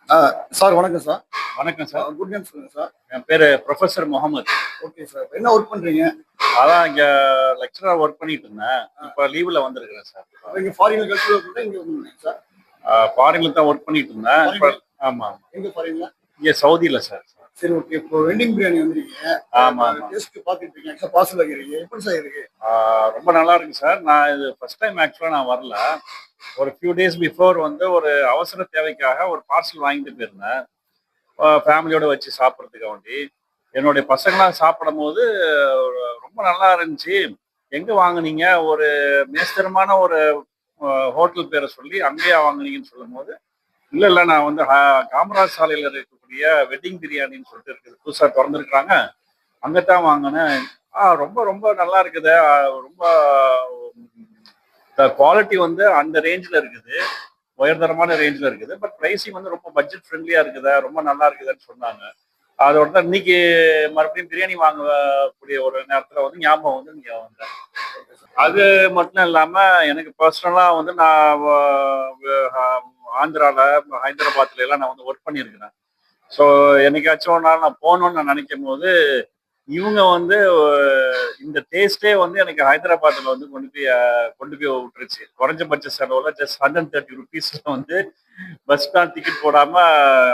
Sir வணக்கம் sir. வணக்கம் sir. Good name சொல்லுங்க சார். என் பேரு ப்ரொஃபசர் முகமது. Okay sir. என்ன ஒர்க் பண்றீங்க? அதான் இங்க லெக்சரா ஒர்க் பண்ணிட்டு இருந்தேன். இப்ப லீவ்ல வந்திருக்கிறேன் சார். நீங்க ஃபாரின்ல கல்ச்சுரல் பண்ணா இங்க வந்தீங்க சார். ஃபாரின்ல தான் ஒர்க் பண்ணிட்டு இருந்தேன். ஆமா. எங்க ஃபாரின்ல? இங்க சவுதியில சார். சரி ஓகே. இப்போ வெட்டிங் பிரியாணி வந்திருக்கீங்க. ஆமா. டேஸ்ட் பாத்துட்டு இருக்கீங்க. ஆக்சுவலா பார்சல் வைக்கிறீங்க. எப்படி சார் இருக்கு? ரொம்ப நல்லா இருக்கு சார். நான் இது ஃபர்ஸ்ட் டைம் ஆக்சுவலா நான் வரல. ஒரு ஃபியூ டேஸ் பிஃபோர் வந்து ஒரு அவசர தேவைக்காக ஒரு பார்சல் வாங்கிட்டு போயிருந்தேன். ஃபேமிலியோட வச்சு சாப்பிட்றதுக்கு வேண்டி. என்னுடைய பசங்களாம் சாப்பிடும் போது ரொம்ப நல்லா இருந்துச்சு. எங்க வாங்குனீங்க? ஒரு மேஸ்தரமான ஒரு ஹோட்டல் பேரை சொல்லி அங்கேயா வாங்குனீங்கன்னு சொல்லும் போது, இல்ல நான் வந்து காமராஜ் சாலையில இருக்கக்கூடிய வெட்டிங் பிரியாணின்னு சொல்லிட்டு இருக்குது, புதுசா திறந்துருக்குறாங்க, அங்கத்தான் வாங்கினேன். ரொம்ப ரொம்ப நல்லா இருக்குது. ரொம்ப குவாலிட்டி வந்து அந்த ரேஞ்சில் இருக்குது, உயர்தரமான ரேஞ்சில் இருக்குது. பட் ப்ரைஸிங் வந்து ரொம்ப பட்ஜெட் ஃப்ரெண்ட்லியா இருக்குதா, ரொம்ப நல்லா இருக்குதுன்னு சொன்னாங்க. அதோட தான் இன்னைக்கு மறுபடியும் பிரியாணி வாங்கக்கூடிய ஒரு நேரத்தில் வந்து ஞாபகம் வந்து இங்கே வந்தேன். அது மட்டும் இல்லாம எனக்கு பர்சனலா வந்து நான் ஆந்திரால, ஹைதராபாத்ல எல்லாம் நான் வந்து ஒர்க் பண்ணியிருக்கிறேன். ஸோ என்னைக்காச்சும் ஒரு நாள் நான் போகணும்னு நான் நினைக்கும் போது இவங்க வந்து இந்த டேஸ்டே வந்து எனக்கு ஹைதராபாத்ல வந்து கொண்டு போய் விட்டுருச்சு. குறைஞ்சபட்ச செலவுல ஜஸ்ட் 130 ருபீஸ்ல வந்து பஸ் ஸ்டாண்ட் டிக்கெட் போடாம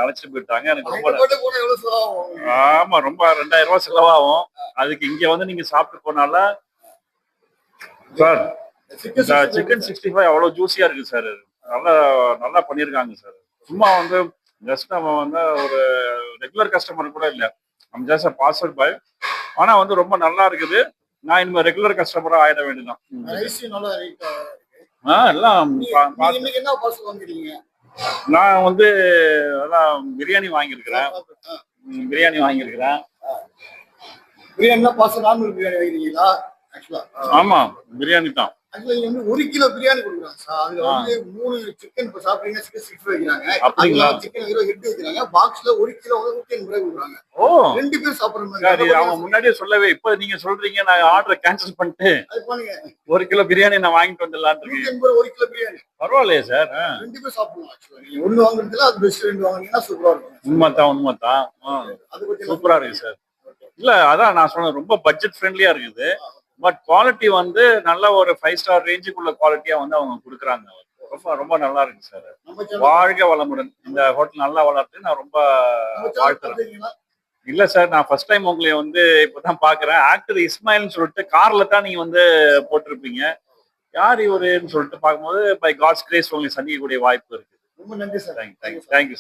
அழைச்சிட்டு போயிட்டாங்க. எனக்கு ரொம்ப ஆமா, ரொம்ப 2000 ரூபாய் செலவாகும். அதுக்கு இங்க வந்து நீங்க சாப்பிட்டு போனால சார், சிக்கன் 65 அவ்வளவு ஜூஸியா இருக்கு சார். நல்லா நல்லா பண்ணியிருக்காங்க சார். சும்மா வந்து ஜஸ்ட் நம்ம வந்து ஒரு ரெகுலர் கஸ்டமர் கூட இல்லை, நம்ம ஜஸ்ட் பார்சல் பாய். ஆனா வந்து ரொம்ப நல்லா இருக்குது. நான் இனிமே ரெகுலர் கஸ்டமரா ஆயிட வேண்டியதான். எல்லாம் நான் வந்து அதான் பிரியாணி வாங்கியிருக்கிறேன். ஆமா, பிரியாணி தான். வந்து 1 கிலோ பிரியாணி கொடுக்குறாங்க சார். அதுல வந்து 3 சிக்கன் இப்போ சாப்பிடுறீங்க, சிக்கன் 60 வைக்கிறாங்க. அப்படிங்களா? சிக்கன் 8 வைக்கிறாங்க. பாக்ஸ்ல 1 கிலோ வந்து 150 ரூபாய் கொடுக்குறாங்க. ஓ, 2 பேர் சாப்பிடுற மாதிரி. அவங்க முன்னாடியே சொல்லவே, இப்ப நீங்க சொல்றீங்க. நான் ஆர்டரை கேன்சல் பண்ணிட்டு அது பண்ணுங்க. 1 கிலோ பிரியாணி நான் வாங்கிட்டு வந்துடலான்னு இருக்கேன். 180 1 கிலோ பிரியாணி. பரவாயில்லையே சார். 2 பேர் சாப்பிடலாம். ஆக்சுவலா நீங்க ஒண்ணு வாங்குறதுல அது பெஸ்ட், 2 வாங்குனீங்கன்னா சூப்பரா இருக்கும். உண்மைதான். சூப்பரா இருக்கு சார். இல்ல, அதான் நான் சொன்னேன், ரொம்ப பட்ஜெட் ஃப்ரெண்ட்லியா இருக்குது. பட் குவாலிட்டி வந்து நல்ல ஒரு 5 ஸ்டார் ரேஞ்சுக்குள்ள குவாலிட்டியா வந்து அவங்க கொடுக்குறாங்க. ரொம்ப ரொம்ப நல்லா இருக்கு சார். வாழ்க வளமுடன். இந்த ஹோட்டல் நல்லா வளர்த்து நான் ரொம்ப வாழ்த்துறேன். இல்ல சார், நான் ஃபர்ஸ்ட் டைம் உங்களை வந்து இப்பதான் பாக்குறேன். ஆக்டர் இஸ்மாயில்னு சொல்லிட்டு கார்ல தான் நீங்க வந்து போட்டிருப்பீங்க. யார் இவருன்னு சொல்லிட்டு பார்க்கும்போது பை காட்ஸ் கிரேஸ் உங்களை சந்திக்கக்கூடிய வாய்ப்பு இருக்கு. ரொம்ப நன்றி சார். தேங்க்யூ.